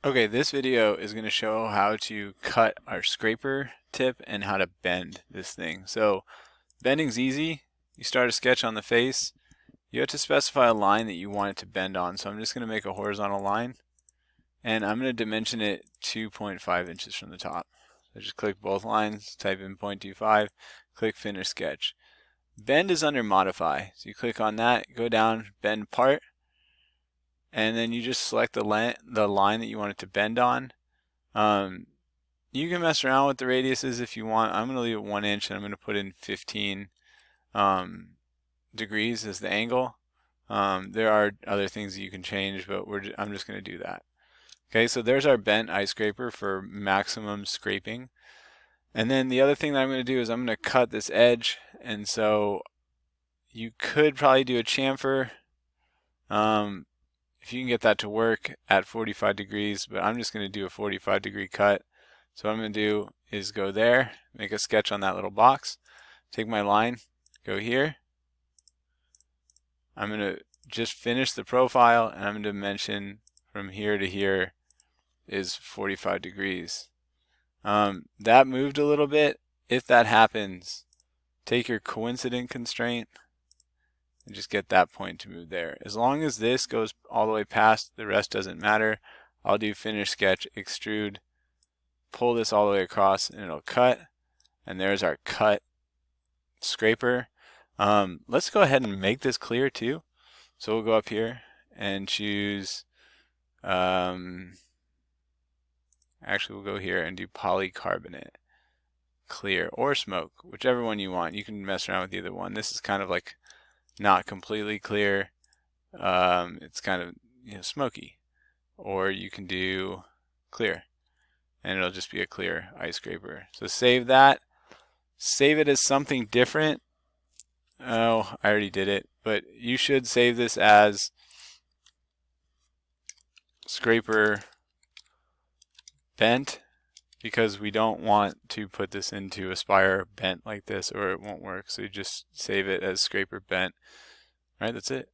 Okay, this video is going to show how to cut our scraper tip and how to bend this thing. So bending's easy. You start a sketch on the face. You have to specify a line that you want it to bend on. So I'm just going to make a horizontal line and I'm going to dimension it 2.5 inches from the top. So just click both lines, type in 0.25, click finish sketch. Bend is under modify. So you click on that, go down, bend part, and then you just select the line that you want it to bend on. You can mess around with the radiuses if you want. I'm going to leave it 1 inch and I'm going to put in 15 degrees as the angle. There are other things that you can change, but I'm just going to do that. Okay, so there's our bent ice scraper for maximum scraping. And then the other thing that I'm going to do is I'm going to cut this edge, and so you could probably do a chamfer if you can get that to work at 45 degrees, but I'm just going to do a 45-degree cut. So what I'm going to do is go there, make a sketch on that little box, take my line, go here. I'm going to just finish the profile, and I'm going to dimension from here to here is 45 degrees. That moved a little bit. If that happens, take your coincident constraint and just get that point to move there. As long as this goes all the way past, the rest doesn't matter. I'll do finish sketch, extrude, pull this all the way across, and it'll cut. And there's our cut scraper. Let's go ahead and make this clear too. So we'll go up here and choose, actually we'll go here and do polycarbonate, clear, or smoke, whichever one you want. You can mess around with either one. This is kind of like not completely clear. It's kind of smoky. Or you can do clear, and it'll just be a clear ice scraper. So save that. Save it as something different. Oh, I already did it, but you should save this as scraper bent, because we don't want to put this into Aspire bent like this or it won't work. So you just save it as scraper bent. All right, that's it.